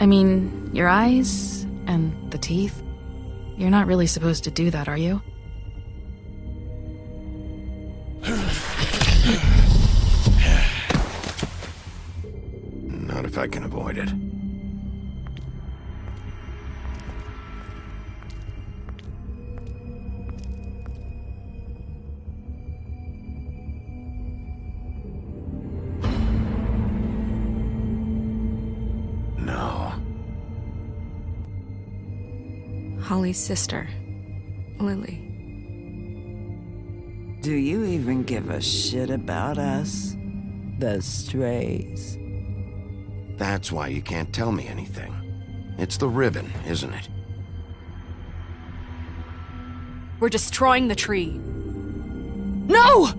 I mean, your eyes and the teeth. You're not really supposed to do that, are you? Not if I can avoid it. No. Holly's sister, Lily. Do you even give a shit about us? The strays. That's why you can't tell me anything. It's the ribbon, isn't it? We're destroying the tree. No!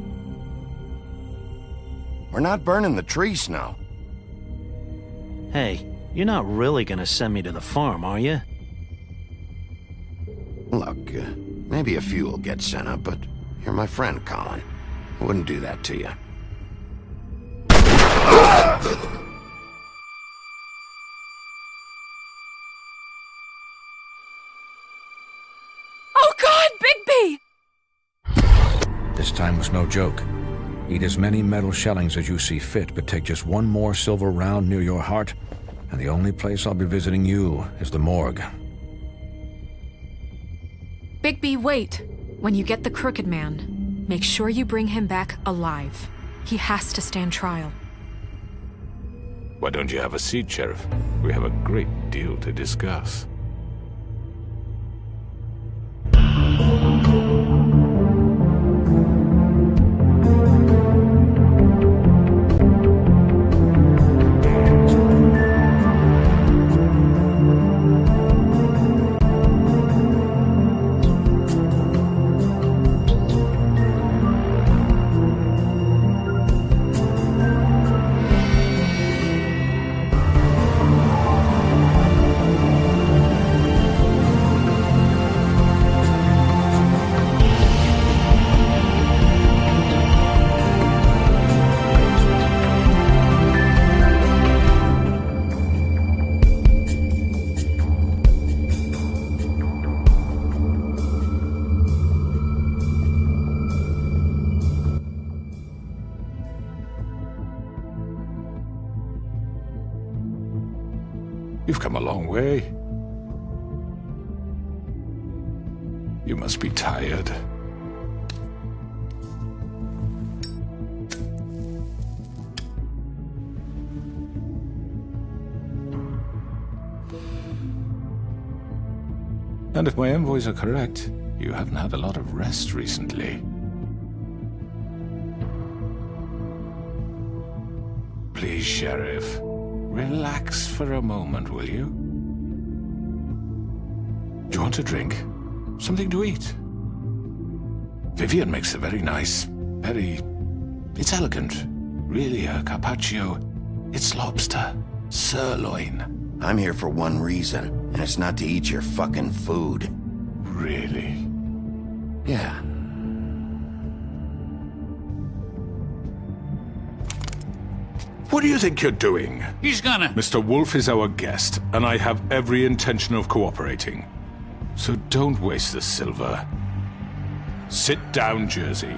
We're not burning the tree, Snow. Hey, you're not really gonna send me to the farm, are you? Look, maybe a few will get sent up, but you're my friend, Colin. I wouldn't do that to you. Oh God, Bigby! This time was no joke. Eat as many metal shellings as you see fit, but take just one more silver round near your heart, and the only place I'll be visiting you is the morgue. Bigby, wait. When you get the Crooked Man, make sure you bring him back alive. He has to stand trial. Why don't you have a seat, Sheriff? We have a great deal to discuss. You've come a long way. You must be tired. And if my envoys are correct, you haven't had a lot of rest recently. Please, Sheriff. Relax for a moment, will you? Do you want a drink? Something to eat? Vivian makes a very nice, it's elegant. Really a carpaccio. It's lobster. Sirloin. I'm here for one reason, and it's not to eat your fucking food. Really? Yeah. What do you think you're doing? He's gonna... Mr. Wolf is our guest, and I have every intention of cooperating. So don't waste the silver. Sit down, Jersey.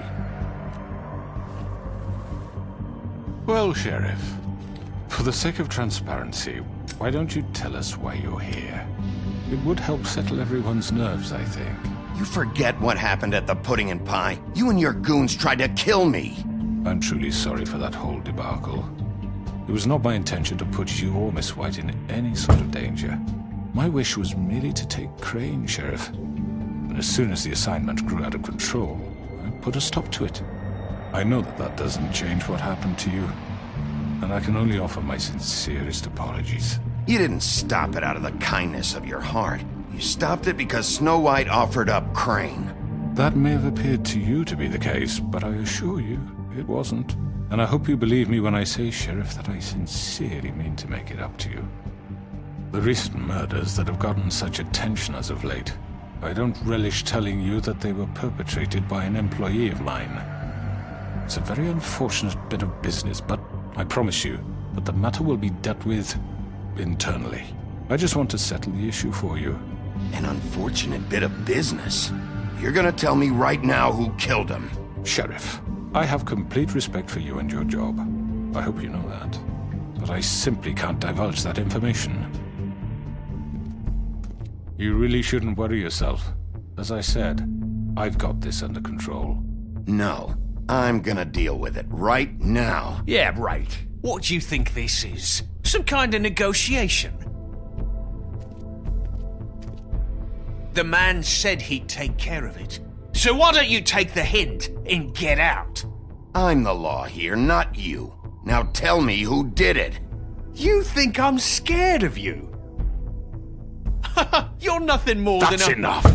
Well, Sheriff, for the sake of transparency, why don't you tell us why you're here? It would help settle everyone's nerves, I think. You forget what happened at the Pudding and Pie. You and your goons tried to kill me. I'm truly sorry for that whole debacle. It was not my intention to put you or Miss White in any sort of danger. My wish was merely to take Crane, Sheriff. And as soon as the assignment grew out of control, I put a stop to it. I know that that doesn't change what happened to you, and I can only offer my sincerest apologies. You didn't stop it out of the kindness of your heart. You stopped it because Snow White offered up Crane. That may have appeared to you to be the case, but I assure you, it wasn't. And I hope you believe me when I say, Sheriff, that I sincerely mean to make it up to you. The recent murders that have gotten such attention as of late, I don't relish telling you that they were perpetrated by an employee of mine. It's a very unfortunate bit of business, but I promise you that the matter will be dealt with internally. I just want to settle the issue for you. An unfortunate bit of business. You're gonna tell me right now who killed him. Sheriff, I have complete respect for you and your job. I hope you know that. But I simply can't divulge that information. You really shouldn't worry yourself. As I said, I've got this under control. No, I'm gonna deal with it right now. Yeah, right. What do you think this is? Some kind of negotiation? The man said he'd take care of it. So why don't you take the hint and get out? I'm the law here, not you. Now tell me who did it. You think I'm scared of you? You're nothing more That's than a... enough!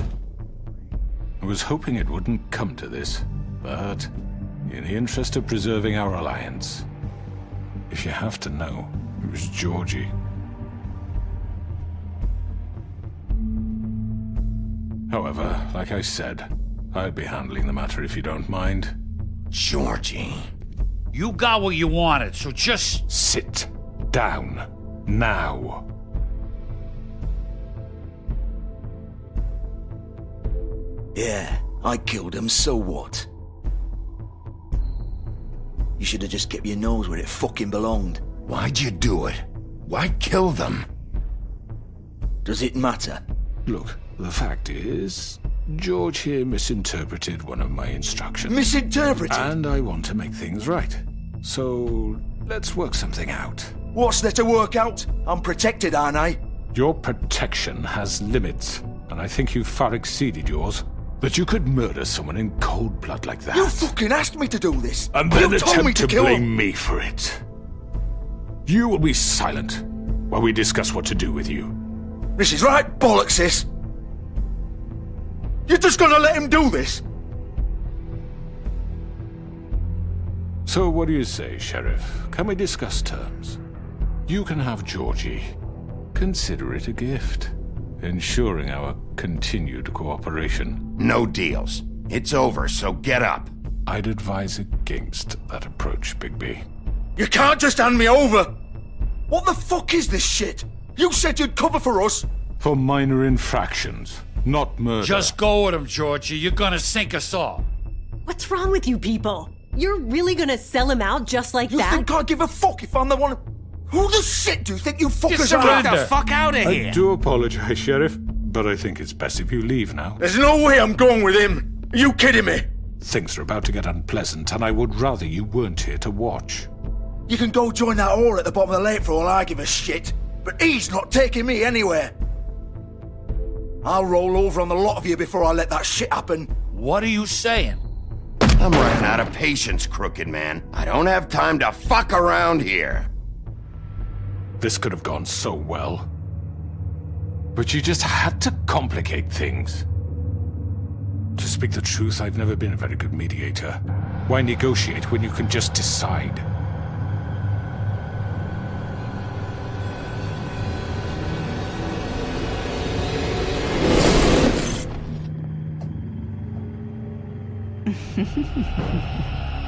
I was hoping it wouldn't come to this, but in the interest of preserving our alliance, if you have to know, it was Georgie. However, like I said, I'll be handling the matter if you don't mind. Georgie. You got what you wanted, so just... Sit down. Now. Yeah, I killed him, so what? You should have just kept your nose where it fucking belonged. Why'd you do it? Why kill them? Does it matter? Look, the fact is, George here misinterpreted one of my instructions. Misinterpreted? And I want to make things right. So, let's work something out. What's there to work out? I'm protected, aren't I? Your protection has limits, and I think you've far exceeded yours. That you could murder someone in cold blood like that. You fucking asked me to do this! And then you told me attempt to to kill blame him! me for it. You will be silent while we discuss what to do with you. This is right bollocks, sis! You're just gonna let him do this? So what do you say, Sheriff? Can we discuss terms? You can have Georgie. Consider it a gift, ensuring our continued cooperation. No deals. It's over, so get up. I'd advise against that approach, Bigby. You can't just hand me over! What the fuck is this shit? You said you'd cover for us! For minor infractions, not murder. Just go with him, Georgie. You're gonna sink us all. What's wrong with you people? You're really gonna sell him out just like You that? think I give a fuck if I'm the one... Who the shit do you think you fuckers Get are? the fuck out of here! I do apologize, Sheriff, but I think it's best if you leave now. There's no way I'm going with him! Are you kidding me? Things are about to get unpleasant, and I would rather you weren't here to watch. You can go join that whore at the bottom of the lake for all I give a shit, but he's not taking me anywhere. I'll roll over on the lot of you before I let that shit happen. What are you saying? I'm running out of patience, Crooked Man. I don't have time to fuck around here. This could have gone so well. But you just had to complicate things. To speak the truth, I've never been a very good mediator. Why negotiate when you can just decide?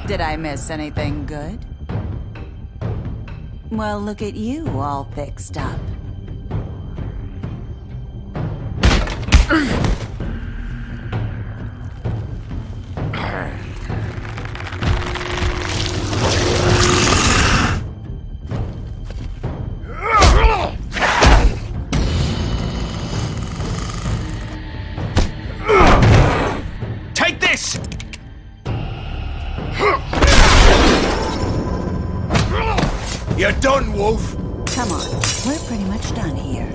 Did I miss anything good? Well, look at you, all fixed up. Take this! You're done, Wolf! Come on, we're pretty much done here.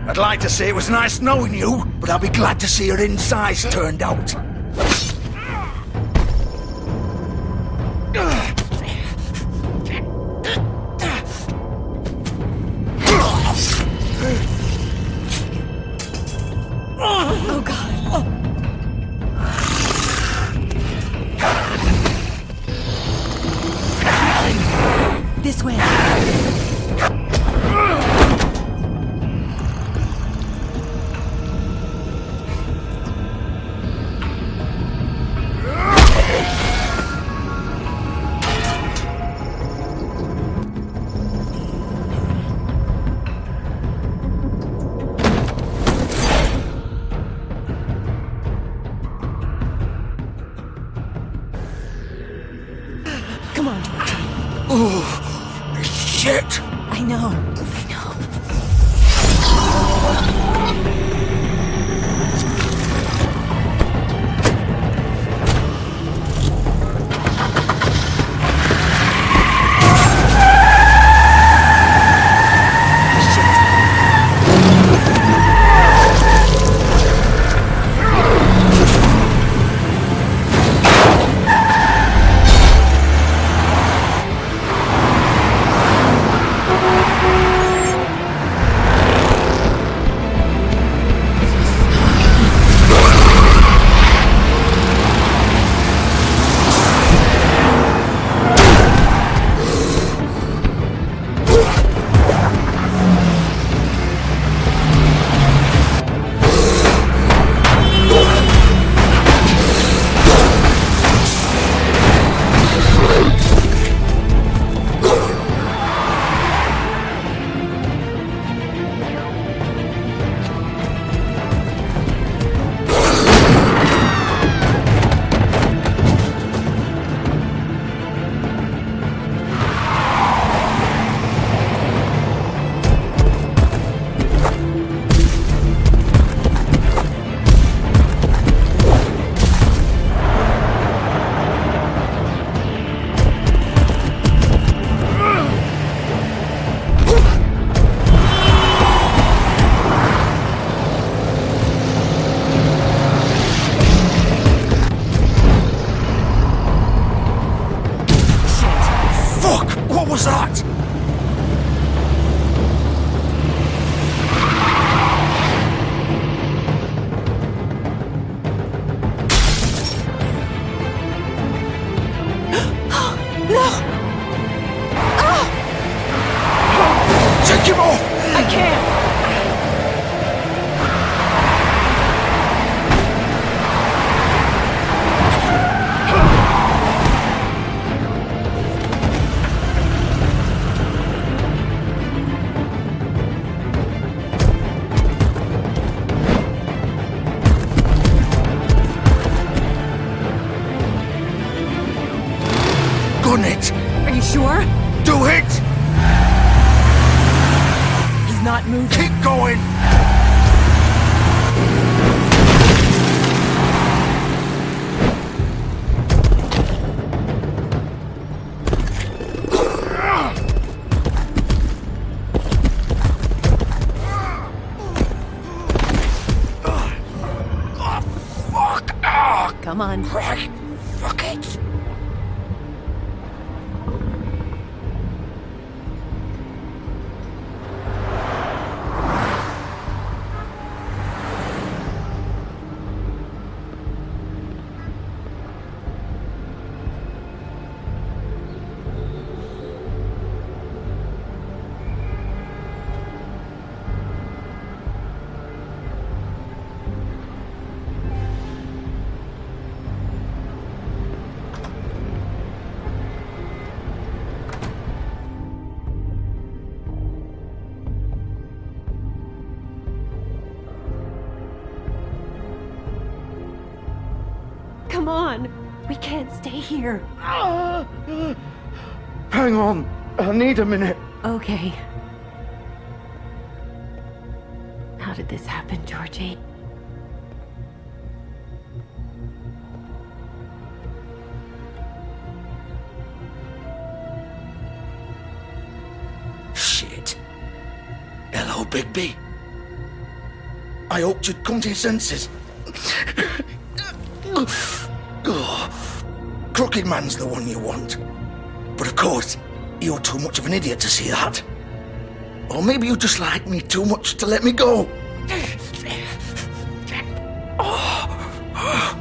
I'd like to say it was nice knowing you, but I'll be glad to see your insides turned out. Oh, God. This way. can't! Gun it! Are you sure? Do it! He's not moving. Keep going! Come on. Right. Fuck it. Come on. We can't stay here. Hang on. I need a minute. Okay. How did this happen, Georgie? Shit. Hello, Bigby. I hoped you'd come to your senses. Crooked Man's the one you want. But of course, you're too much of an idiot to see that. Or maybe you just like me too much to let me go.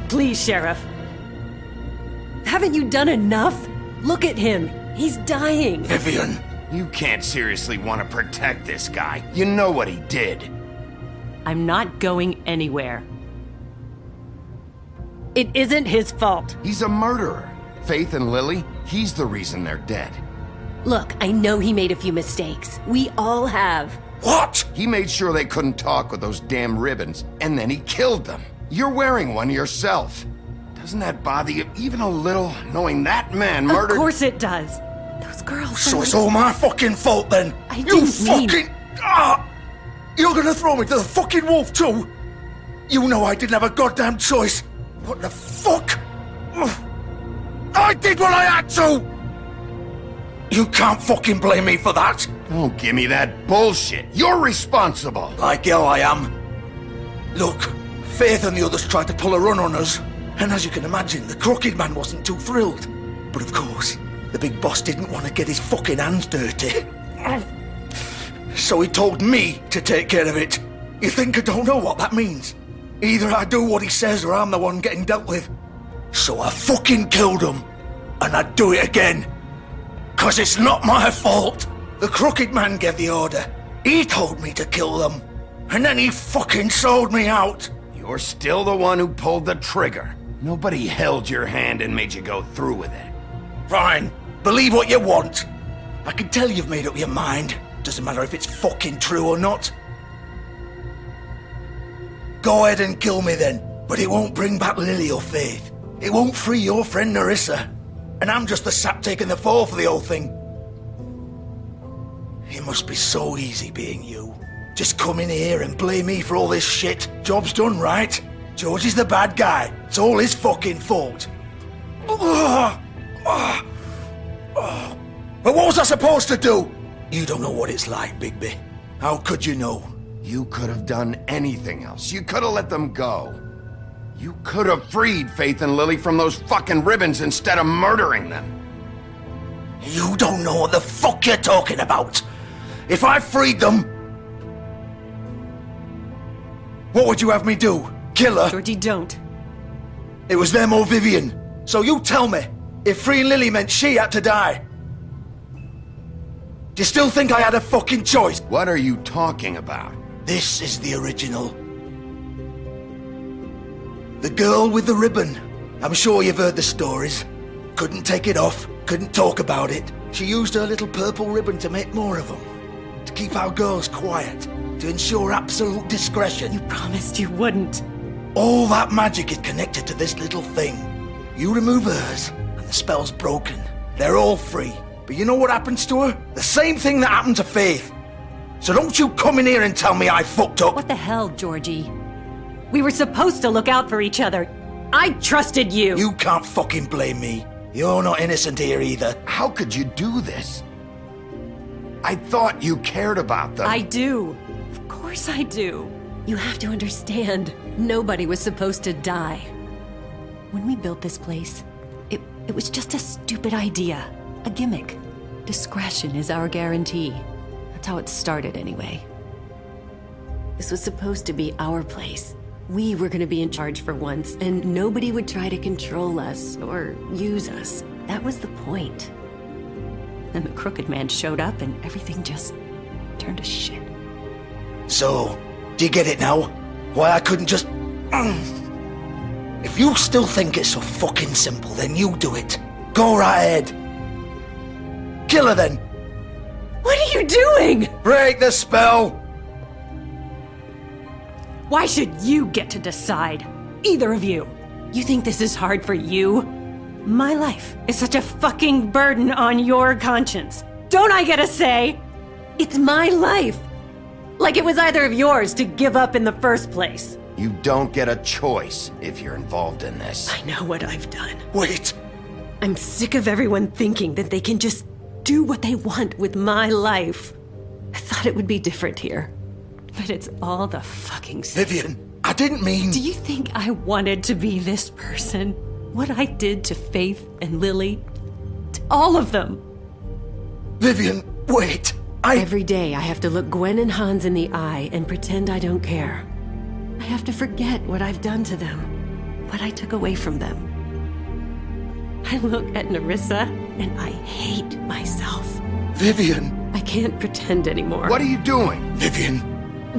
Please, Sheriff. Haven't you done enough? Look at him. He's dying. Vivian. You can't seriously want to protect this guy. You know what he did. I'm not going anywhere. It isn't his fault. He's a murderer. Faith and Lily, he's the reason they're dead. Look, I know he made a few mistakes. We all have. What? He made sure they couldn't talk with those damn ribbons, and then he killed them. You're wearing one yourself. Doesn't that bother you even a little, knowing that man murdered— Of course it does. Those girls— So it's all my fucking fault then? I You didn't mean— fucking— You're gonna throw me to the fucking wolf too? You know I didn't have a goddamn choice. What the fuck? I did what I had to! You can't fucking blame me for that. Don't give me that bullshit. You're responsible. Like hell I am. Look, Faith and the others tried to pull a run on us. And as you can imagine, the Crooked Man wasn't too thrilled. But of course, the big boss didn't want to get his fucking hands dirty. So he told me to take care of it. You think I don't know what that means? Either I do what he says or I'm the one getting dealt with. So I fucking killed him. And I'd do it again. 'Cause it's not my fault. The Crooked Man gave the order. He told me to kill them. And then he fucking sold me out. You're still the one who pulled the trigger. Nobody held your hand and made you go through with it. Fine. Believe what you want. I can tell you've made up your mind. Doesn't matter if it's fucking true or not. Go ahead and kill me then. But it won't bring back Lily or Faith. It won't free your friend Nerissa. And I'm just the sap taking the fall for the whole thing. It must be so easy being you. Just come in here and blame me for all this shit. Job's done, right? George is the bad guy. It's all his fucking fault. But what was I supposed to do? You don't know what it's like, Bigby. How could you know? You could have done anything else. You could have let them go. You could have freed Faith and Lily from those fucking ribbons instead of murdering them. You don't know what the fuck you're talking about. If I freed them, what would you have me do? Kill her? Georgie, don't. It was them or Vivian. So you tell me, if freeing Lily meant she had to die. Do you still think I had a fucking choice? What are you talking about? This is the original. The girl with the ribbon. I'm sure you've heard the stories. Couldn't take it off, couldn't talk about it. She used her little purple ribbon to make more of them. To keep our girls quiet. To ensure absolute discretion. You promised you wouldn't. All that magic is connected to this little thing. You remove hers, and the spell's broken. They're all free. But you know what happens to her? The same thing that happened to Faith. So don't you come in here and tell me I fucked up. What the hell, Georgie? We were supposed to look out for each other. I trusted you. You can't fucking blame me. You're not innocent here either. How could you do this? I thought you cared about them. I do. Of course I do. You have to understand, nobody was supposed to die. When we built this place, it was just a stupid idea. A gimmick. Discretion is our guarantee. That's how it started anyway. This was supposed to be our place. We were gonna be in charge for once, and nobody would try to control us or use us. That was the point. Then the Crooked Man showed up and everything just turned to shit. So, do you get it now? Why I couldn't just... If you still think it's so fucking simple, then you do it. Go right ahead. Kill her then. What are you doing? Break the spell. Why should you get to decide? Either of you. You think this is hard for you? My life is such a fucking burden on your conscience. Don't I get a say? It's my life. Like it was either of yours to give up in the first place. You don't get a choice if you're involved in this. I know what I've done. Wait. I'm sick of everyone thinking that they can just do what they want with my life. I thought it would be different here. But it's all the fucking same. Vivian, I didn't mean... Do you think I wanted to be this person? What I did to Faith and Lily? To all of them? Vivian, wait. Every day I have to look Gwen and Hans in the eye and pretend I don't care. I have to forget what I've done to them. What I took away from them. I look at Nerissa and I hate myself. Vivian. I can't pretend anymore. What are you doing? Vivian,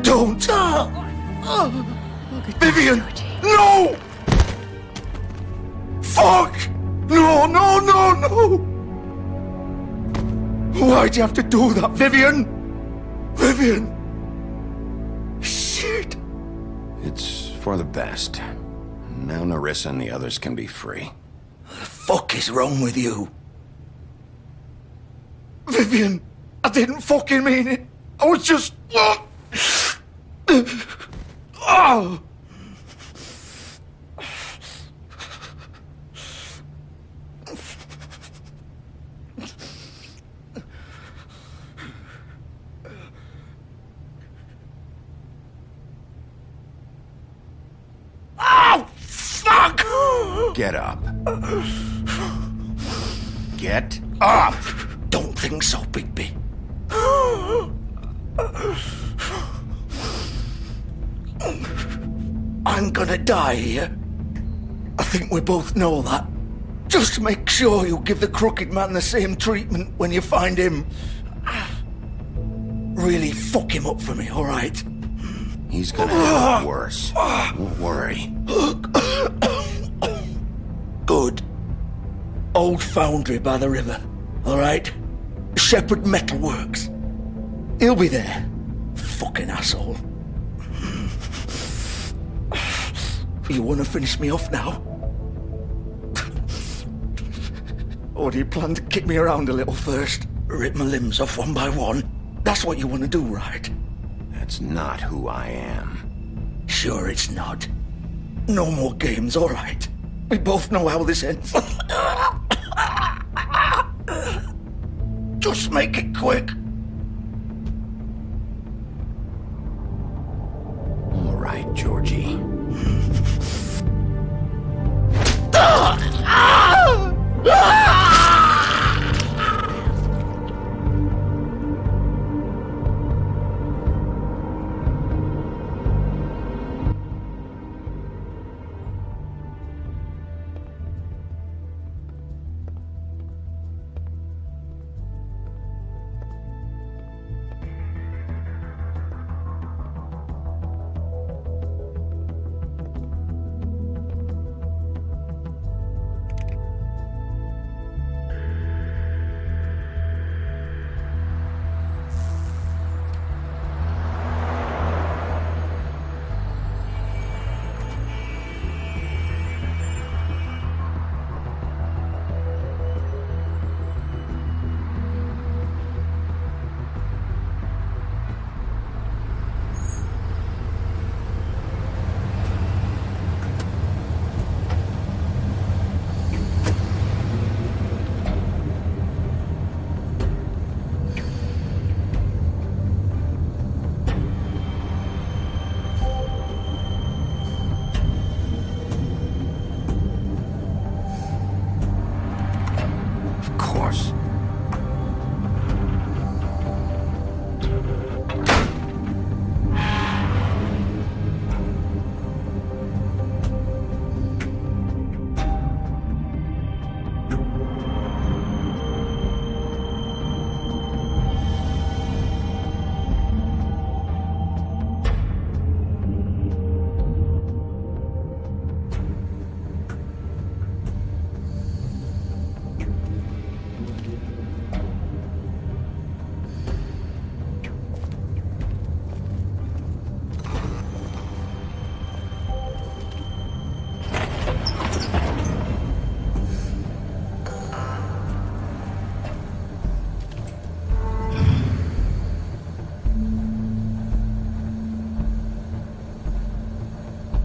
don't. Vivian, no! Fuck! No, no, no, no! Why'd you have to do that, Vivian? Vivian! Shit! It's for the best. Now Nerissa and the others can be free. What the fuck is wrong with you? Vivian, I didn't fucking mean it. I was just... Oh! Oh, fuck! Get up. Get up! Don't think so, Bigby. I'm gonna die here. I think we both know that. Just make sure you give the Crooked Man the same treatment when you find him. Really fuck him up for me, alright? He's gonna have it worse. Don't worry. Good. Old foundry by the river, alright? Shepherd Metalworks. He'll be there. Fucking asshole. You wanna finish me off now? Or do you plan to kick me around a little first? Rip my limbs off one by one? That's what you wanna do, right? That's not who I am. Sure it's not. No more games, alright? We both know how this ends. Just make it quick. All right, Georgie.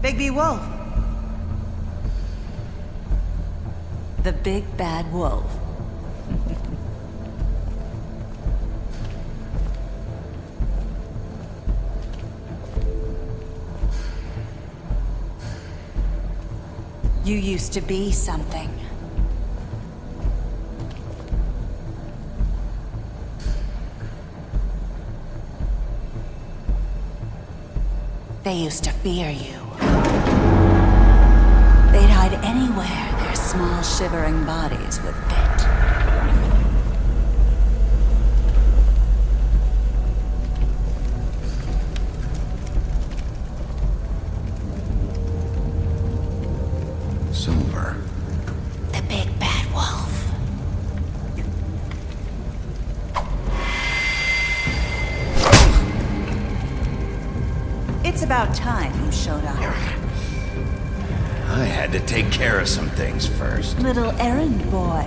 Bigby Wolf. The Big Bad Wolf. You used to be something. They used to fear you. They'd hide anywhere their small, shivering bodies would fit. Silver. The Big Bad Wolf. It's about time you showed up. I had to take care of some things first. Little errand boy.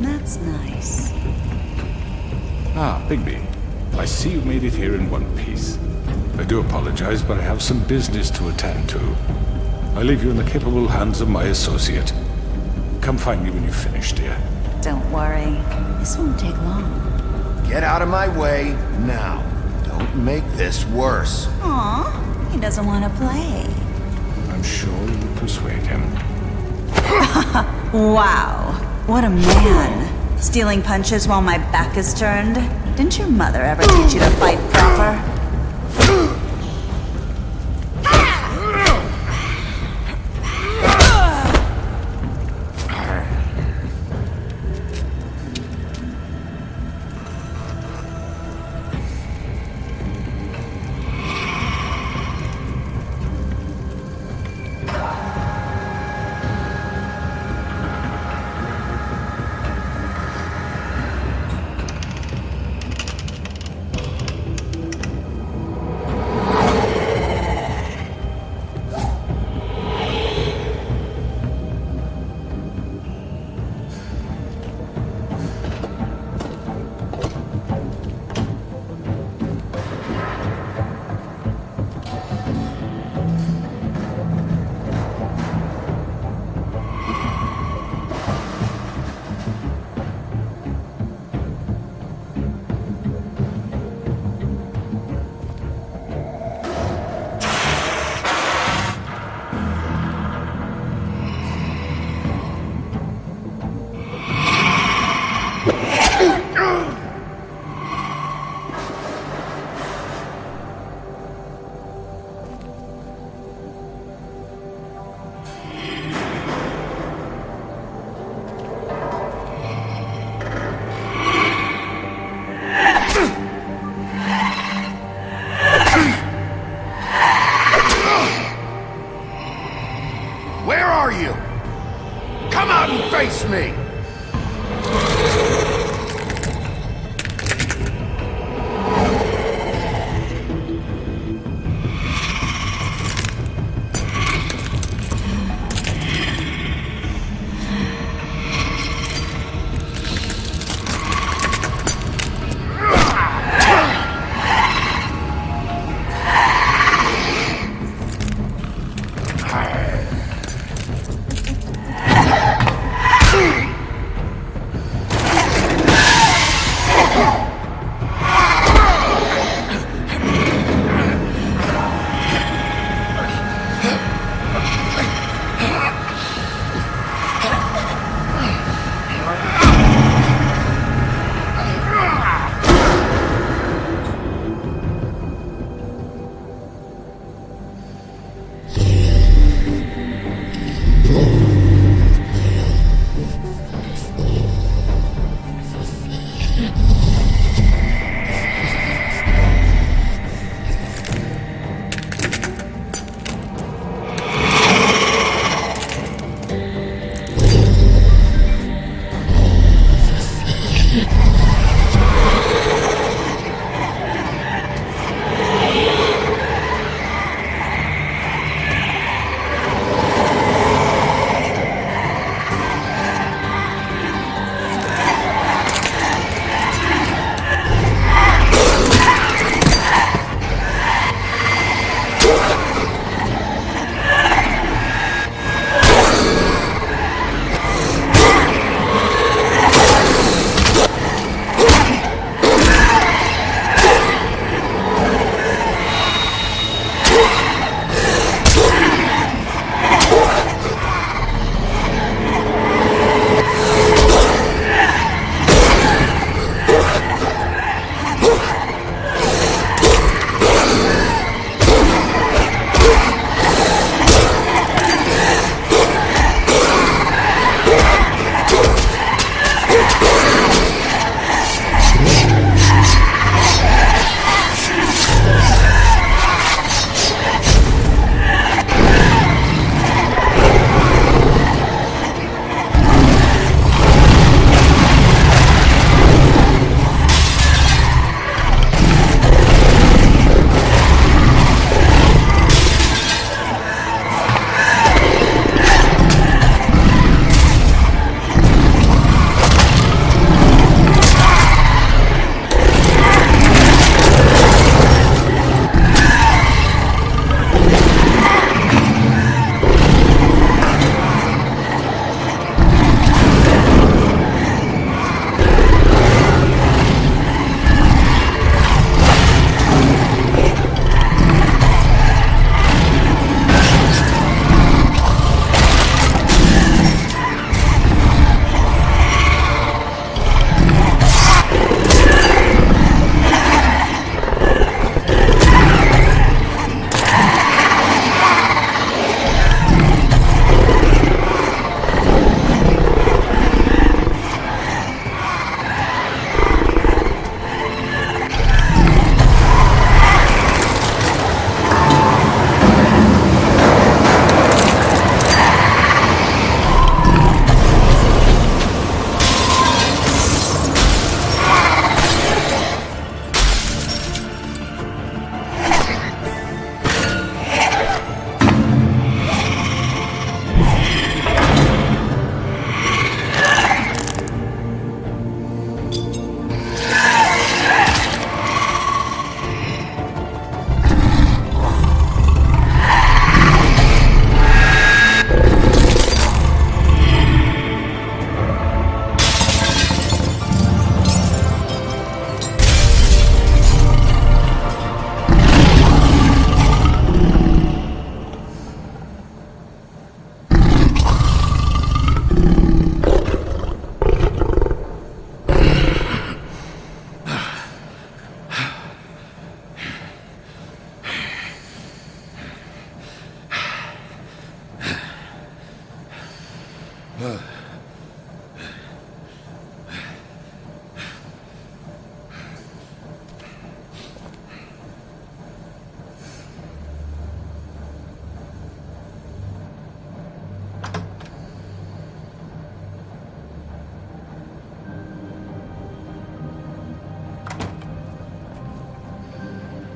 That's nice. Ah, Bigby. I see you made it here in one piece. I do apologize, but I have some business to attend to. I leave you in the capable hands of my associate. Come find me when you've finished, dear. Don't worry. This won't take long. Get out of my way now. Don't make this worse. Aw, he doesn't want to play. I'm sure you will persuade him. Wow. What a man. Stealing punches while my back is turned? Didn't your mother ever teach you to fight proper? Where are you? Come out and face me!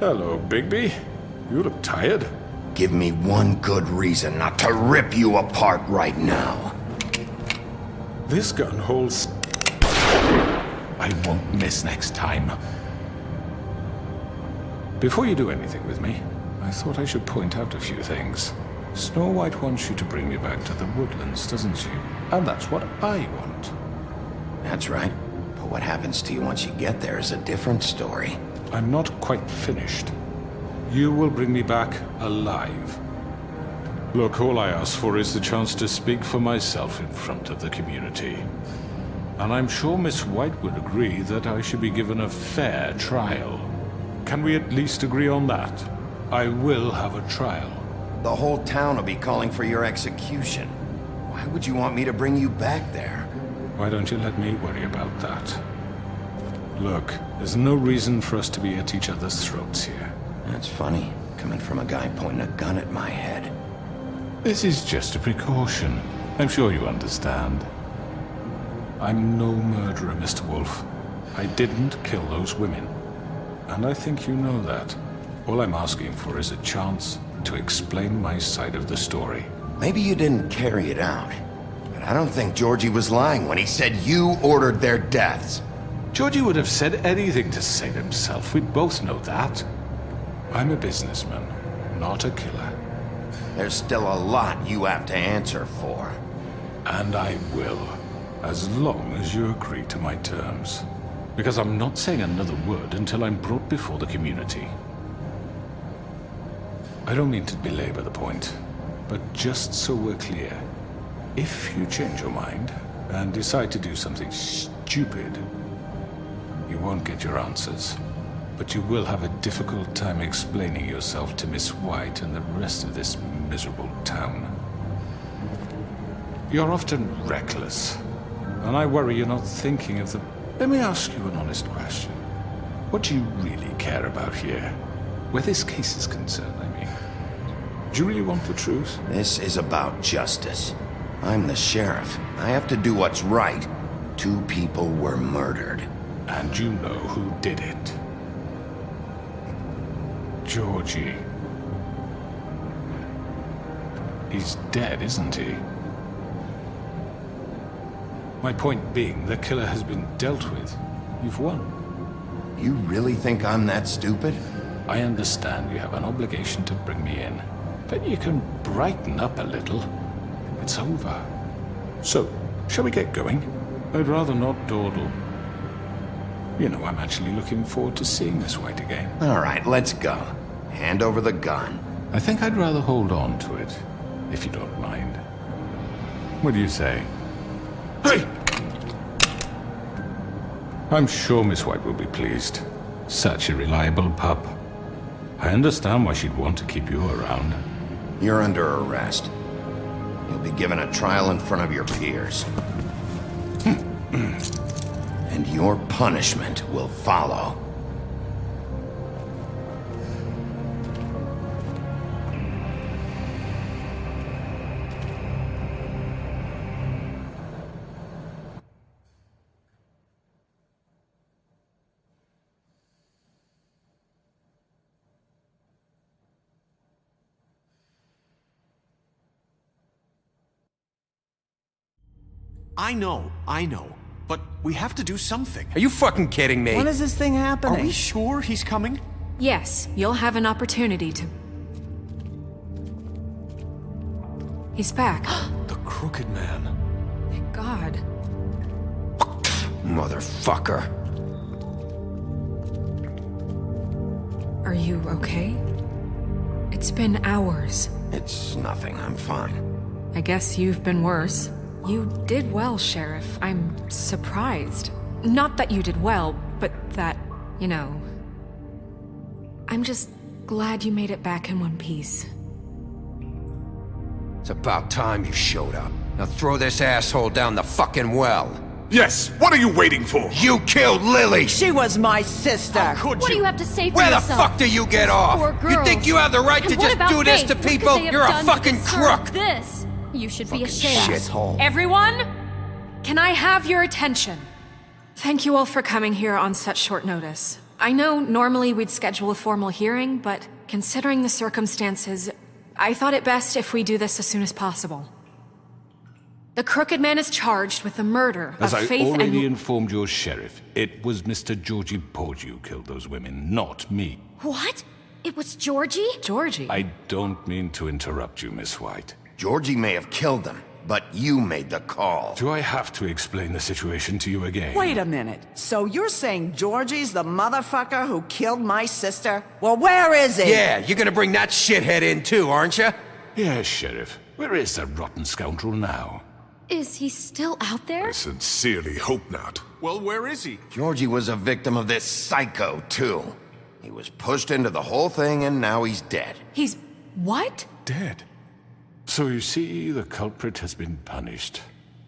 Hello, Bigby. You look tired. Give me one good reason not to rip you apart right now. This gun holds... I won't miss next time. Before you do anything with me, I thought I should point out a few things. Snow White wants you to bring me back to the woodlands, doesn't she? And that's what I want. That's right. But what happens to you once you get there is a different story. I'm not quite finished. You will bring me back alive. Look, all I ask for is the chance to speak for myself in front of the community. And I'm sure Miss White would agree that I should be given a fair trial. Can we at least agree on that? I will have a trial. The whole town will be calling for your execution. Why would you want me to bring you back there? Why don't you let me worry about that? Look, there's no reason for us to be at each other's throats here. That's funny, coming from a guy pointing a gun at my head. This is just a precaution. I'm sure you understand. I'm no murderer, Mr. Wolf. I didn't kill those women. And I think you know that. All I'm asking for is a chance to explain my side of the story. Maybe you didn't carry it out, but I don't think Georgie was lying when he said you ordered their deaths. Georgie would have said anything to save himself. We both know that. I'm a businessman, not a killer. There's still a lot you have to answer for. And I will, as long as you agree to my terms. Because I'm not saying another word until I'm brought before the community. I don't mean to belabor the point, but just so we're clear, if you change your mind and decide to do something stupid, you won't get your answers. But you will have a difficult time explaining yourself to Miss White and the rest of this miserable town. You're often reckless, and I worry you're not thinking of the... Let me ask you an honest question. What do you really care about here? Where this case is concerned, I mean. Do you really want the truth? This is about justice. I'm the sheriff. I have to do what's right. 2 people were murdered. And you know who did it. Georgie. He's dead, isn't he? My point being, the killer has been dealt with. You've won. You really think I'm that stupid? I understand you have an obligation to bring me in, but you can brighten up a little. It's over. So, shall we get going? I'd rather not dawdle. You know, I'm actually looking forward to seeing Miss White again. All right, let's go. Hand over the gun. I think I'd rather hold on to it, if you don't mind. What do you say? Hey! I'm sure Miss White will be pleased. Such a reliable pup. I understand why she'd want to keep you around. You're under arrest. You'll be given a trial in front of your peers. And your punishment will follow. I know. But we have to do something. Are you fucking kidding me? When is this thing happening? Are we sure he's coming? Yes, you'll have an opportunity to... He's back. The Crooked Man. Thank God. Motherfucker. Are you okay? It's been hours. It's nothing, I'm fine. I guess you've been worse. You did well, Sheriff. I'm surprised. Not that you did well, but that, you know... I'm just glad you made it back in one piece. It's about time you showed up. Now throw this asshole down the fucking well. Yes, what are you waiting for? You killed Lily! She was my sister! How could What you? do you have to say for Where yourself? the fuck do you get off? Poor You girls. think you have the right And to what just about do this Faith? to What could people? they have You're a done to fucking deserve crook! This. You should be ashamed. Shithole. Everyone, can I have your attention? Thank you all for coming here on such short notice. I know normally we'd schedule a formal hearing, but considering the circumstances, I thought it best if we do this as soon as possible. The Crooked Man is charged with the murder As of I Faith already and... informed your sheriff, it was Mr. Georgie Porgy who killed those women, not me. What? It was Georgie? Georgie? I don't mean to interrupt you, Miss White. Georgie may have killed them, but you made the call. Do I have to explain the situation to you again? Wait a minute. So you're saying Georgie's the motherfucker who killed my sister? Well, where is he? Yeah, you're gonna bring that shithead in too, aren't you? Yes, Sheriff. Where is that rotten scoundrel now? Is he still out there? I sincerely hope not. Well, where is he? Georgie was a victim of this psycho, too. He was pushed into the whole thing, and now he's dead. He's... what? Dead. So you see, the culprit has been punished.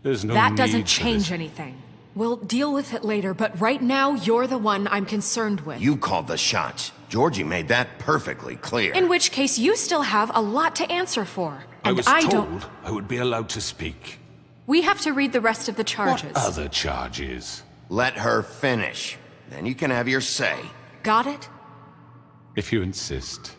There's no That need doesn't for change this. anything. We'll deal with it later, but right now, you're the one I'm concerned with. You called the shots. Georgie made that perfectly clear. In which case, you still have a lot to answer for. I And was I told don't... I would be allowed to speak. We have to read the rest of the charges. What other charges? Let her finish. Then you can have your say. Got it? If you insist.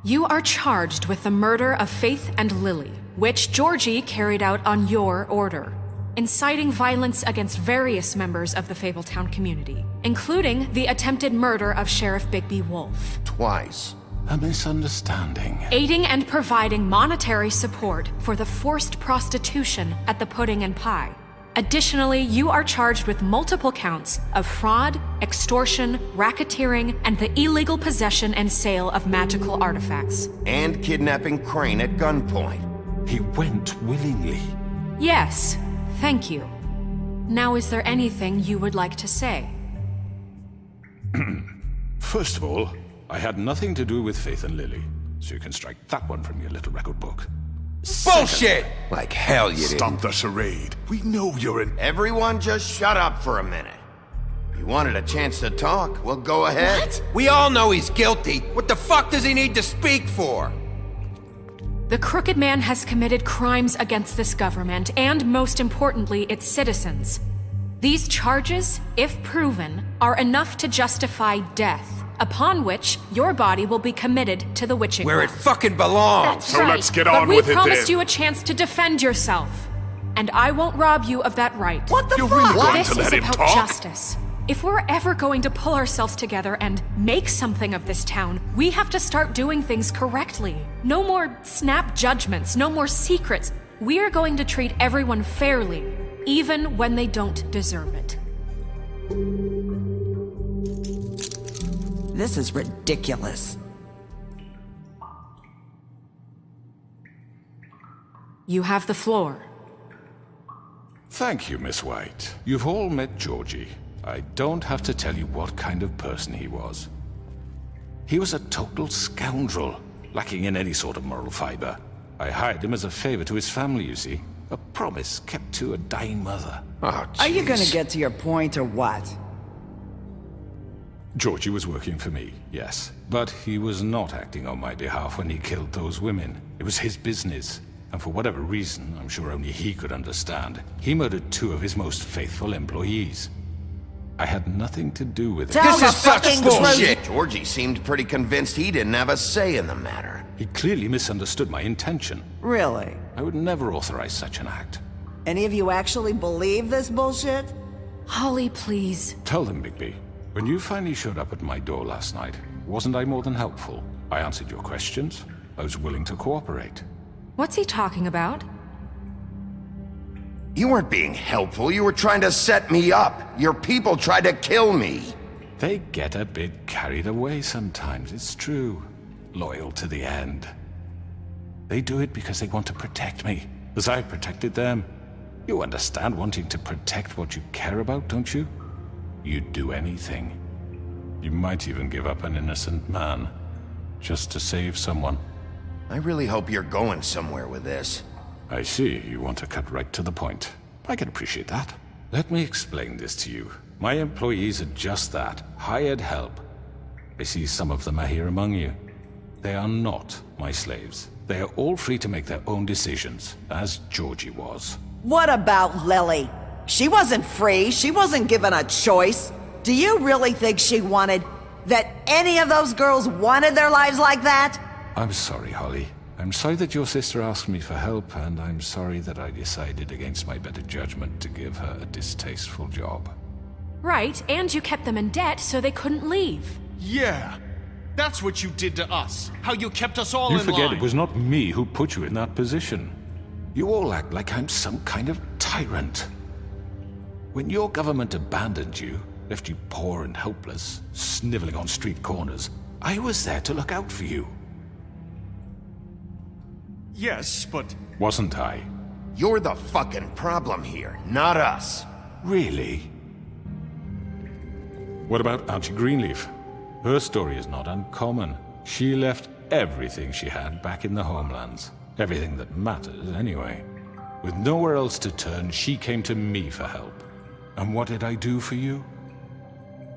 You are charged with the murder of Faith and Lily, which Georgie carried out on your order, inciting violence against various members of the Fabletown community, including the attempted murder of Sheriff Bigby Wolf. Twice. A misunderstanding. Aiding and providing monetary support for the forced prostitution at the Pudding and Pie. Additionally, you are charged with multiple counts of fraud, extortion, racketeering, and the illegal possession and sale of magical artifacts. And kidnapping Crane at gunpoint. He went willingly. Yes, thank you. Now, is there anything you would like to say? First of all, I had nothing to do with Faith and Lily, so you can strike that one from your little record book. Bullshit! Like hell you didn't. Stop the charade. We know you're an... Everyone just shut up for a minute. You wanted a chance to talk, well, go ahead. What? We all know he's guilty. What the fuck does he need to speak for? The Crooked Man has committed crimes against this government and, most importantly, its citizens. These charges, if proven, are enough to justify death, upon which your body will be committed to the witching Where it well. fucking belongs. That's So right. let's get but on we with it promised then. you a chance to defend yourself, and I won't rob you of that right. What the You're fuck? really going This to is let him about talk? justice. If we're ever going to pull ourselves together and make something of this town, we have to start doing things correctly. No more snap judgments, no more secrets. We are going to treat everyone fairly, even when they don't deserve it. This is ridiculous. You have the floor. Thank you, Miss White. You've all met Georgie. I don't have to tell you what kind of person he was. He was a total scoundrel, lacking in any sort of moral fiber. I hired him as a favor to his family, you see. A promise kept to a dying mother. Oh, Are you gonna jeez. get to your point or what? Georgie was working for me, yes. But he was not acting on my behalf when he killed those women. It was his business. And for whatever reason, I'm sure only he could understand, he murdered 2 of his most faithful employees. I had nothing to do with it. Tell This the is such fucking bullshit. truth. Georgie seemed pretty convinced he didn't have a say in the matter. He clearly misunderstood my intention. Really? I would never authorize such an act. Any of you actually believe this bullshit? Holly, please. Tell them, Bigby. When you finally showed up at my door last night, wasn't I more than helpful? I answered your questions. I was willing to cooperate. What's he talking about? You weren't being helpful, you were trying to set me up. Your people tried to kill me. They get a bit carried away sometimes, it's true. Loyal to the end. They do it because they want to protect me, as I protected them. You understand wanting to protect what you care about, don't you? You'd do anything. You might even give up an innocent man, just to save someone. I really hope you're going somewhere with this. I see you want to cut right to the point. I can appreciate that. Let me explain this to you. My employees are just that, hired help. I see some of them are here among you. They are not my slaves. They are all free to make their own decisions, as Georgie was. What about Lily? She wasn't free. She wasn't given a choice. Do you really think she wanted... that any of those girls wanted their lives like that? I'm sorry, Holly. I'm sorry that your sister asked me for help, and I'm sorry that I decided against my better judgment to give her a distasteful job. Right, and you kept them in debt so they couldn't leave. Yeah, that's what you did to us. How you kept us all You in forget line. it was not me who put you in that position. You all act like I'm some kind of tyrant. When your government abandoned you, left you poor and helpless, sniveling on street corners, I was there to look out for you. Yes, but... Wasn't I? You're the fucking problem here, not us. Really? What about Auntie Greenleaf? Her story is not uncommon. She left everything she had back in the homelands. Everything that matters, anyway. With nowhere else to turn, she came to me for help. And what did I do for you?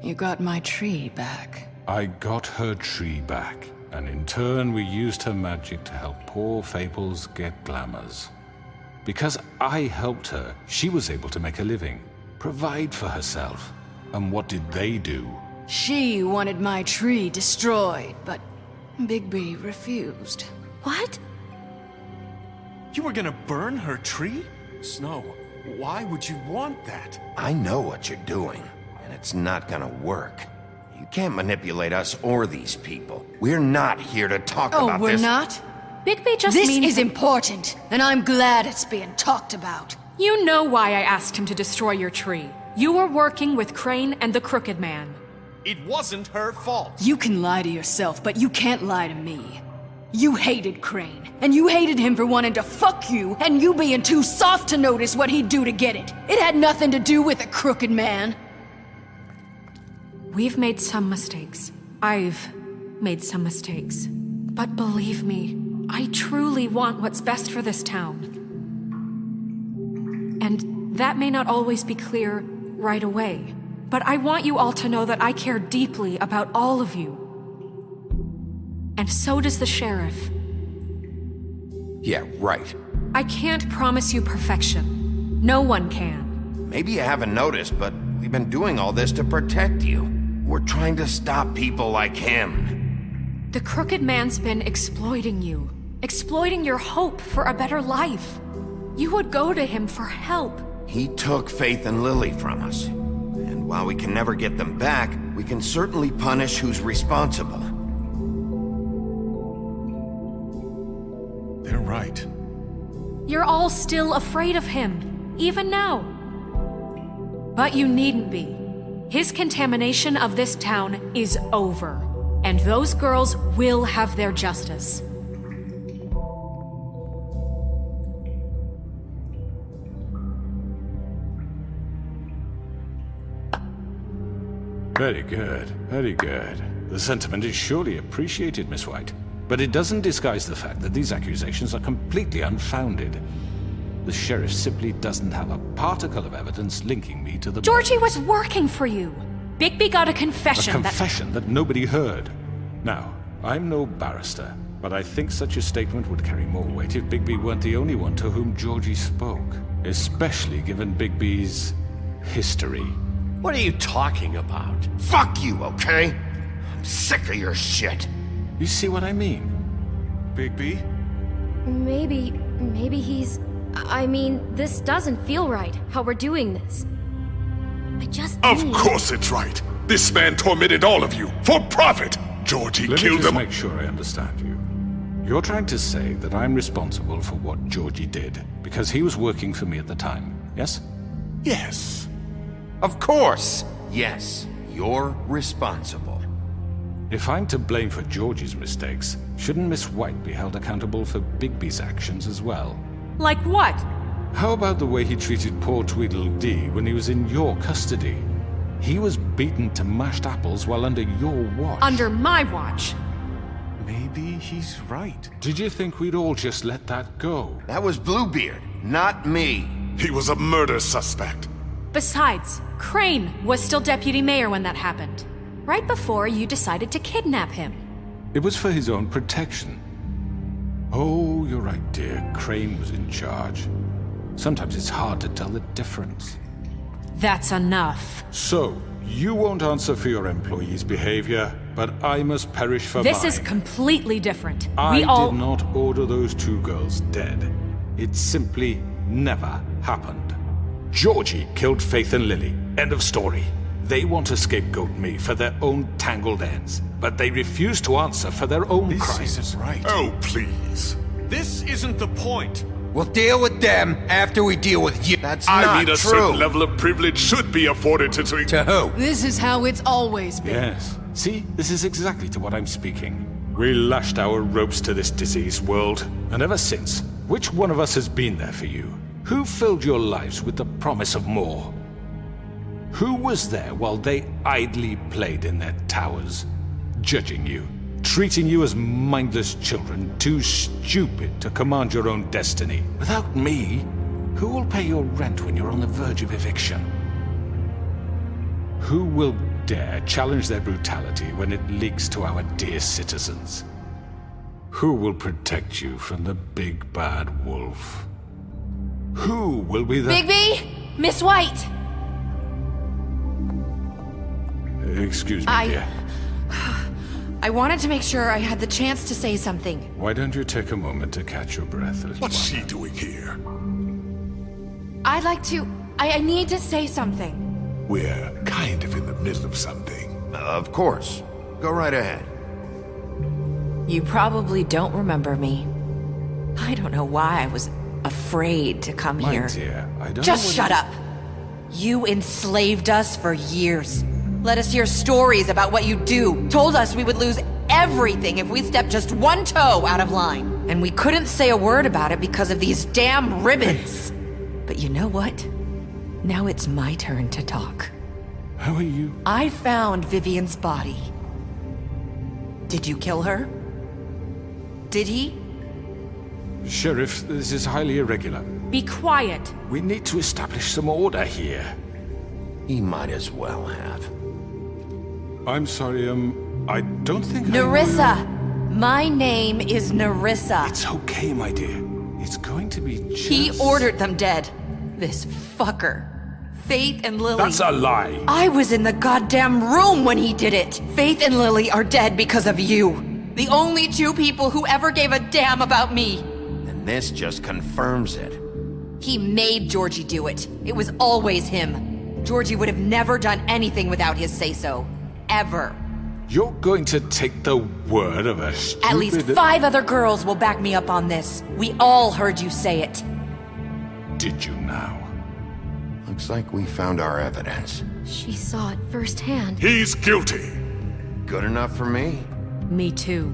You got my tree back. I got her tree back, and in turn we used her magic to help poor Fables get glamours. Because I helped her, she was able to make a living, provide for herself. And what did they do? She wanted my tree destroyed, but Bigby refused. What? You were gonna burn her tree? Snow, why would you want that? I know what you're doing, and it's not gonna work. You can't manipulate us or these people. We're not here to talk about this. Oh, we're not? Bigby just This means is important, and I'm glad it's being talked about. You know why I asked him to destroy your tree. You were working with Crane and the Crooked Man. It wasn't her fault. You can lie to yourself, but you can't lie to me. You hated Crane, and you hated him for wanting to fuck you, and you being too soft to notice what he'd do to get it. It had nothing to do with the Crooked Man. We've made some mistakes. I've made some mistakes. But believe me, I truly want what's best for this town. And that may not always be clear right away, but I want you all to know that I care deeply about all of you. And so does the sheriff. Yeah, right. I can't promise you perfection. No one can. Maybe you haven't noticed, but we've been doing all this to protect you. We're trying to stop people like him. The Crooked Man's been exploiting you. Exploiting your hope for a better life. You would go to him for help. He took Faith and Lily from us. And while we can never get them back, we can certainly punish who's responsible. They're right. You're all still afraid of him, even now. But you needn't be. His contamination of this town is over, and those girls will have their justice. Very good, very good. The sentiment is surely appreciated, Miss White. But it doesn't disguise the fact that these accusations are completely unfounded. The sheriff simply doesn't have a particle of evidence linking me to the... Georgie was working for you. Bigby got a confession. A confession that nobody heard. Now, I'm no barrister, but I think such a statement would carry more weight if Bigby weren't the only one to whom Georgie spoke. Especially given Bigby's history. What are you talking about? Fuck you, okay? I'm sick of your shit. You see what I mean? Bigby? Maybe he's... I mean, this doesn't feel right, how we're doing this. I just Of need... course it's right. This man tormented all of you for profit. Georgie killed them. Let me just make sure I understand you. You're trying to say that I'm responsible for what Georgie did because he was working for me at the time, yes? Yes. Of course. Yes, you're responsible. If I'm to blame for Georgie's mistakes, shouldn't Miss White be held accountable for Bigby's actions as well? Like what? How about the way he treated poor Tweedledee when he was in your custody? He was beaten to mashed apples while under your watch. Under my watch. Maybe he's right. Did you think we'd all just let that go? That was Bluebeard, not me. He was a murder suspect. Besides, Crane was still deputy mayor when that happened. Right before you decided to kidnap him. It was for his own protection. Oh, you're right, dear. Crane was in charge. Sometimes it's hard to tell the difference. That's enough. So, you won't answer for your employees' behavior, but I must perish for This mine. is completely different. I We all... did not order those 2 girls dead. It simply never happened. Georgie killed Faith and Lily. End of story. They want to scapegoat me for their own tangled ends, but they refuse to answer for their own crimes. This isn't right. Oh, please. This isn't the point. We'll deal with them after we deal with you. That's I not mean, a true. certain level of privilege should be afforded to... To who? This is how it's always been. Yes. See, this is exactly to what I'm speaking. We lashed our ropes to this diseased world, and ever since, which one of us has been there for you? Who filled your lives with the promise of more? Who was there while they idly played in their towers, judging you, treating you as mindless children, too stupid to command your own destiny? Without me, who will pay your rent when you're on the verge of eviction? Who will dare challenge their brutality when it leaks to our dear citizens? Who will protect you from the big bad wolf? Who will be the... Bigby! Miss White! Excuse me, dear. I wanted to make sure I had the chance to say something. Why don't you take a moment to catch your breath? What's she doing here? I'd like to... I need to say something. We're kind of in the middle of something. Of course. Go right ahead. You probably don't remember me. I don't know why I was afraid to come My here. dear, I don't Just know shut up. You enslaved us for years. Let us hear stories about what you do. Told us we would lose everything if we stepped just one toe out of line. And we couldn't say a word about it because of these damn ribbons. But you know what? Now it's my turn to talk. How are you? I found Vivian's body. Did you kill her? Did he? Sheriff, this is highly irregular. Be quiet. We need to establish some order here. He might as well have. I'm sorry, I don't think Nerissa! My name is Nerissa. It's okay, my dear. It's going to be just... He ordered them dead. This fucker. Faith and Lily. That's a lie. I was in the goddamn room when he did it. Faith and Lily are dead because of you. The only 2 people who ever gave a damn about me. And this just confirms it. He made Georgie do it. It was always him. Georgie would have never done anything without his say-so. Ever. You're going to take the word of a stupid... At least 5 other girls will back me up on this. We all heard you say it. Did you now? Looks like we found our evidence. She saw it firsthand. He's guilty. Good enough for me. Me too.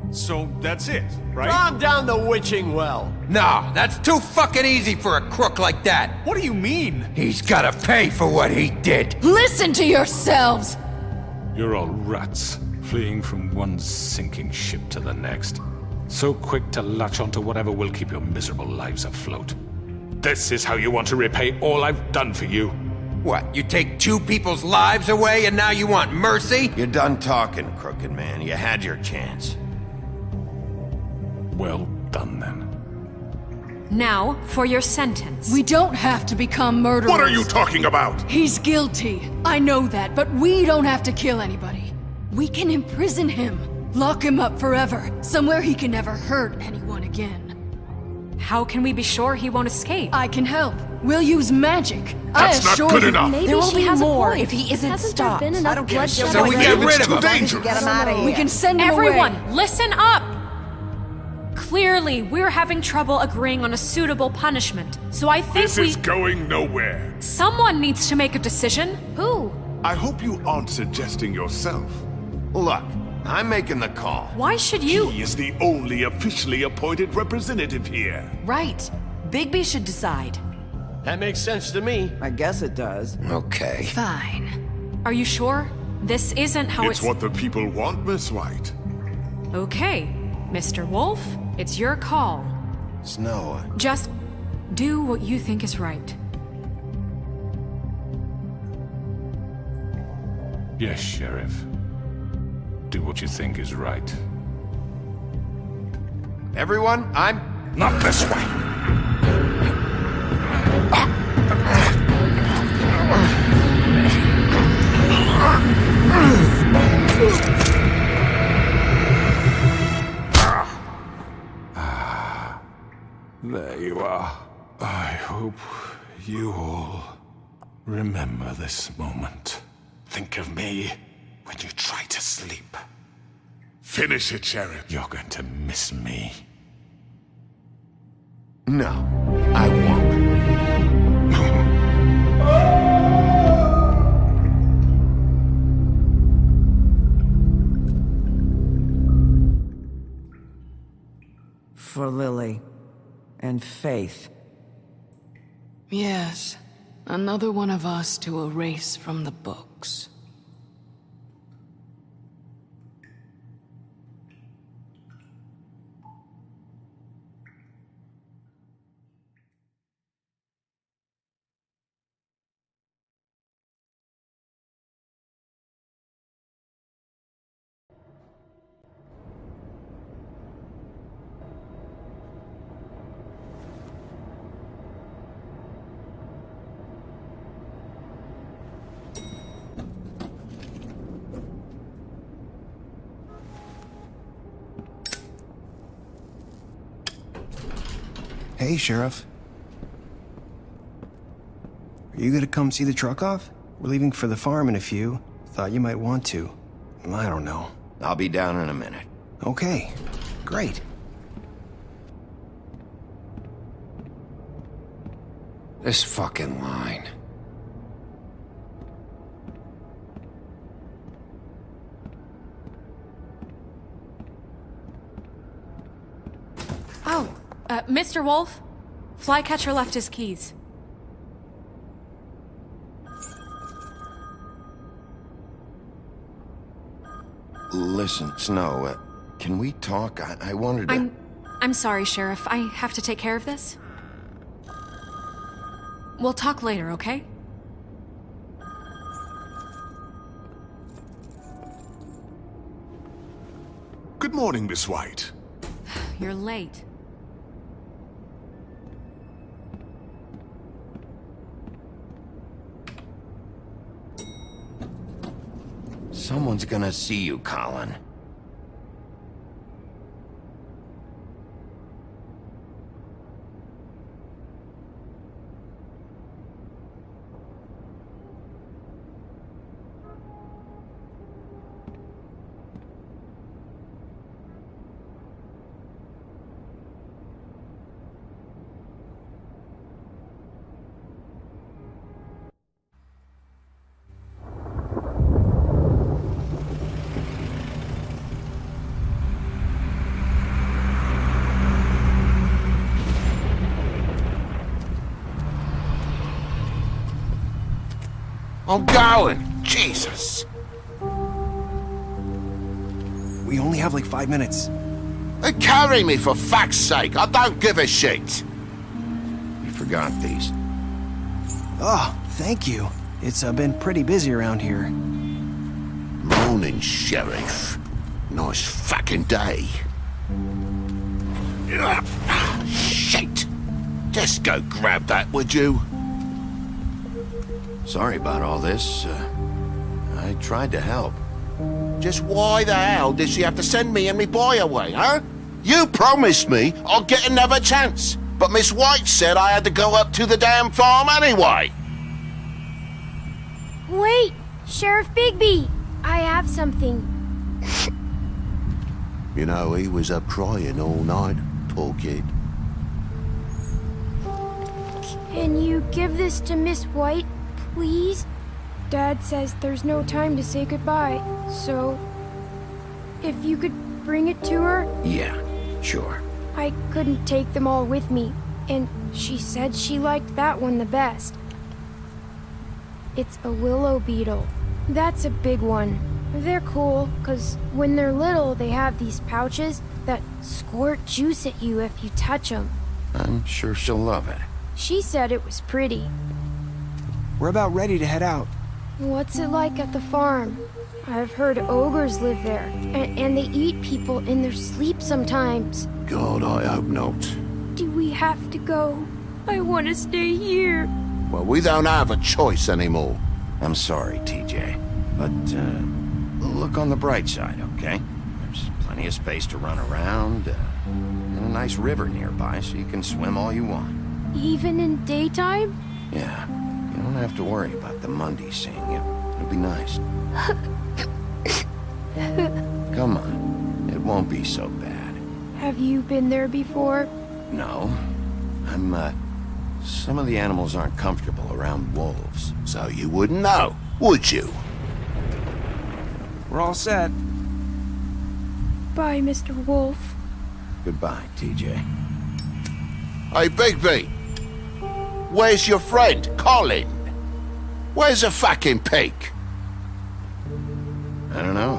So that's it, right? Calm down the witching well. No, that's too fucking easy for a crook like that. What do you mean? He's gotta pay for what he did. Listen to yourselves! You're all rats, fleeing from one sinking ship to the next. So quick to latch onto whatever will keep your miserable lives afloat. This is how you want to repay all I've done for you? What, you take 2 people's lives away and now you want mercy? You're done talking, crooked man. You had your chance. Well done, then. Now, for your sentence. We don't have to become murderers. What are you talking about? He's guilty. I know that, but we don't have to kill anybody. We can imprison him. Lock him up forever. Somewhere he can never hurt anyone again. How can we be sure he won't escape? I can help. We'll use magic. That's not good enough. Maybe There will she be has more a point. if he isn't Hasn't stopped. there been enough bloodshed? So we get rid of him. Dangerous. Get him out of here. We can send him Everyone, away. listen up! Clearly, we're having trouble agreeing on a suitable punishment. So I think This is going nowhere. Someone needs to make a decision. Who? I hope you aren't suggesting yourself. Look, I'm making the call. Why should you? He is the only officially appointed representative here. Right. Bigby should decide. That makes sense to me. I guess it does. Okay. Fine. Are you sure? This isn't how It's what the people want, Miss White. Okay, Mr. Wolf, it's your call. Snow. Just do what you think is right. Yes, Sheriff. Do what you think is right. Everyone, I'm... Not this way. There you are. I hope you all remember this moment. Think of me when you try to sleep. Finish it, Sheriff. You're going to miss me. No, I won't. For Lily and Faith. Yes, another one of us to erase from the books. Hey, Sheriff. Are you gonna come see the truck off? We're leaving for the farm in a few. Thought you might want to. I don't know. I'll be down in a minute. Okay, great. This fucking line. Oh, Mr. Wolf? Flycatcher left his keys. Listen, Snow, can we talk? I wanted to... I'm sorry, Sheriff. I have to take care of this. We'll talk later, okay? Good morning, Miss White. You're late. Someone's gonna see you, Colin. I'm going. Jesus. We only have like 5 minutes. Carry me for fuck's sake. I don't give a shit. You forgot these. Oh, thank you. It's been pretty busy around here. Morning, Sheriff. Nice fucking day. Shit. Just go grab that, would you? Sorry about all this. I tried to help. Just why the hell did she have to send me and me boy away, huh? You promised me I'd get another chance, but Miss White said I had to go up to the damn farm anyway. Wait, Sheriff Bigby, I have something. You know, he was up crying all night, poor kid. Can you give this to Miss White, please? Dad says there's no time to say goodbye, so if you could bring it to her? Yeah, sure. I couldn't take them all with me, and she said she liked that one the best. It's a willow beetle. That's a big one. They're cool, 'cause when they're little, they have these pouches that squirt juice at you if you touch them. I'm sure she'll love it. She said it was pretty. We're about ready to head out. What's it like at the farm? I've heard ogres live there, and they eat people in their sleep sometimes. God, I hope not. Do we have to go? I want to stay here. Well, we don't have a choice anymore. I'm sorry, TJ, But, look on the bright side, okay? There's plenty of space to run around, and a nice river nearby so you can swim all you want. Even in daytime? Yeah, you don't have to worry about the Mundies seeing you. It'll be nice. Come on, it won't be so bad. Have you been there before? No. Some of the animals aren't comfortable around wolves. So you wouldn't know, would you? We're all set. Bye, Mr. Wolf. Goodbye, TJ. Hey, Bigby. Where's your friend, Colin? Where's the fucking pig? I don't know.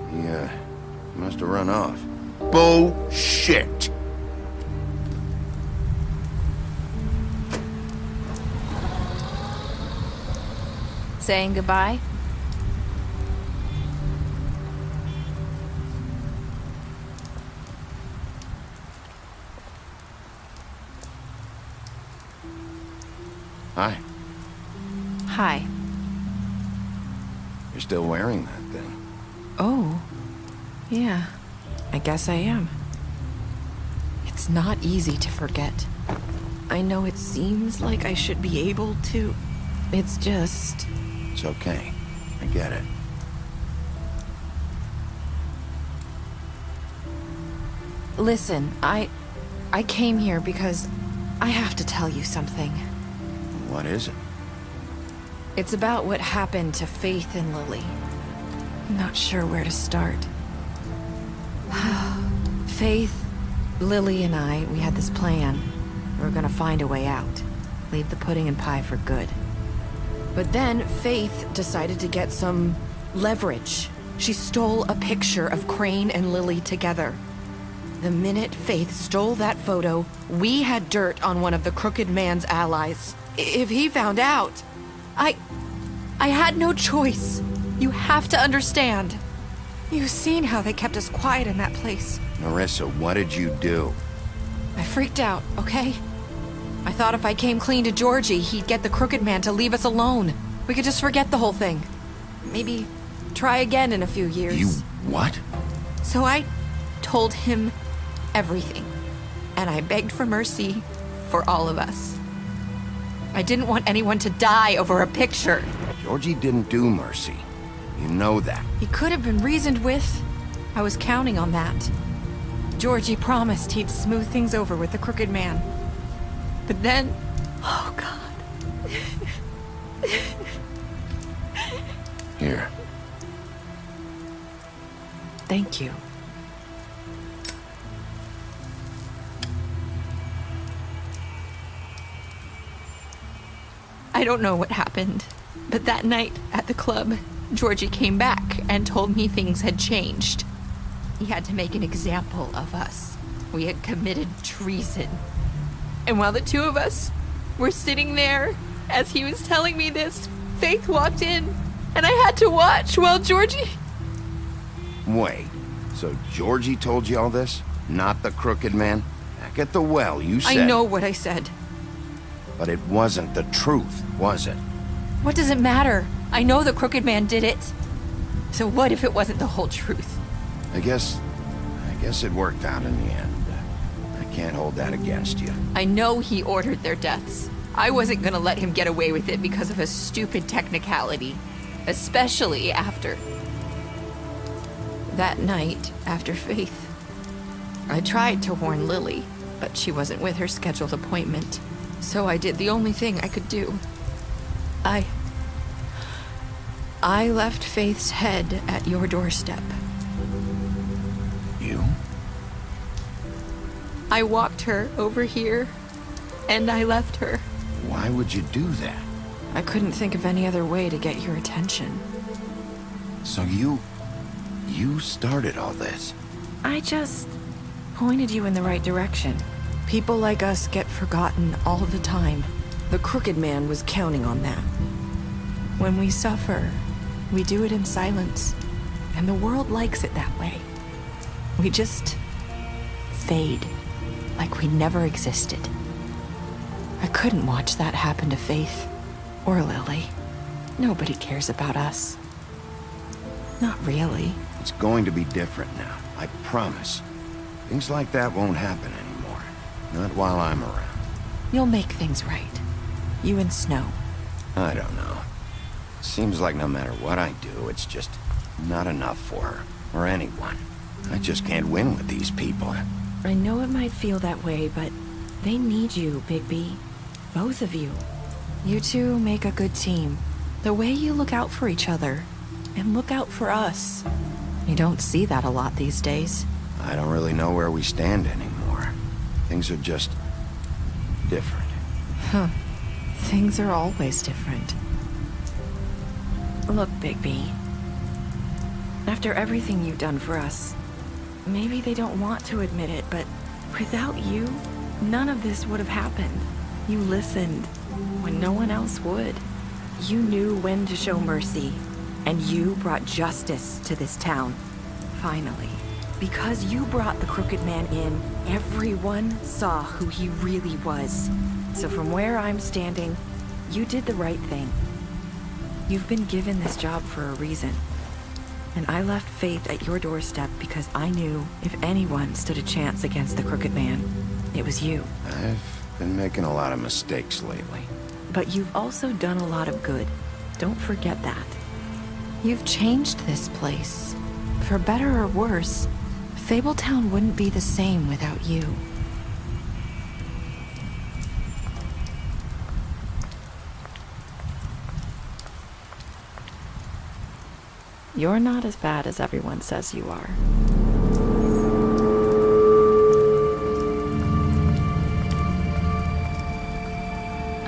He must have run off. Bullshit. Saying goodbye? Hi. Hi. You're still wearing that thing. Oh. Yeah. I guess I am. It's not easy to forget. I know it seems like I should be able to. It's just... It's okay. I get it. Listen, I came here because I have to tell you something. What is it? It's about what happened to Faith and Lily. I'm not sure where to start. Faith, Lily, and I, we had this plan. We were gonna find a way out. Leave the pudding and pie for good. But then Faith decided to get some leverage. She stole a picture of Crane and Lily together. The minute Faith stole that photo, we had dirt on one of the Crooked Man's allies. If he found out, I had no choice. You have to understand. You've seen how they kept us quiet in that place. Marissa, what did you do? I freaked out, okay? I thought if I came clean to Georgie, he'd get the Crooked Man to leave us alone. We could just forget the whole thing. Maybe try again in a few years. You what? So I told him everything. And I begged for mercy for all of us. I didn't want anyone to die over a picture. Georgie didn't do mercy. You know that. He could have been reasoned with. I was counting on that. Georgie promised he'd smooth things over with the Crooked Man. But then... Oh, God. Here. Thank you. I don't know what happened, but that night at the club, Georgie came back and told me things had changed. He had to make an example of us. We had committed treason. And while the two of us were sitting there, as he was telling me this, Faith walked in, and I had to watch while Georgie... Wait, so Georgie told you all this? Not the Crooked Man? Back at the well, you said... I know what I said. But it wasn't the truth, was it? What does it matter? I know the Crooked Man did it. So what if it wasn't the whole truth? I guess it worked out in the end. I can't hold that against you. I know he ordered their deaths. I wasn't gonna let him get away with it because of a stupid technicality. Especially after... That night, after Faith, I tried to warn Lily, but she wasn't with her scheduled appointment. So I did the only thing I could do. I left Faith's head at your doorstep. You? I walked her over here, and I left her. Why would you do that? I couldn't think of any other way to get your attention. So you started all this? I just pointed you in the right direction. People like us get forgotten all the time. The Crooked Man was counting on that. When we suffer, we do it in silence, and the world likes it that way. We just fade, like we never existed. I couldn't watch that happen to Faith or Lily. Nobody cares about us. Not really. It's going to be different now, I promise. Things like that won't happen anymore. Not while I'm around. You'll make things right. You and Snow. I don't know. Seems like no matter what I do, it's just not enough for her, or anyone. I just can't win with these people. I know it might feel that way, but they need you, Bigby. Both of you. You two make a good team. The way you look out for each other, and look out for us. You don't see that a lot these days. I don't really know where we stand anymore. Things are just different. Huh. Things are always different. Look, Bigby. After everything you've done for us, maybe they don't want to admit it, but without you, none of this would have happened. You listened when no one else would. You knew when to show mercy, and you brought justice to this town. Finally. Because you brought the Crooked Man in, everyone saw who he really was. So from where I'm standing, you did the right thing. You've been given this job for a reason. And I left Faith at your doorstep because I knew if anyone stood a chance against the Crooked Man, it was you. I've been making a lot of mistakes lately. But you've also done a lot of good. Don't forget that. You've changed this place. For better or worse, Fabletown wouldn't be the same without you. You're not as bad as everyone says you are.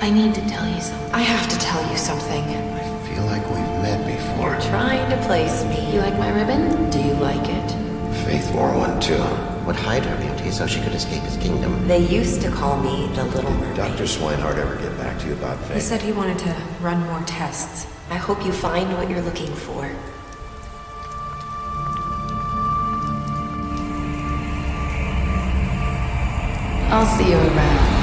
I need to tell you something. I have to tell you something. I feel like we've met before. You're trying to place me. You like my ribbon? Do you like it? Faith wore one too. Would hide her beauty so she could escape his kingdom. They used to call me the Little Mermaid. Dr. Swinehart ever get back to you about Faith? He said he wanted to run more tests. I hope you find what you're looking for. I'll see you around.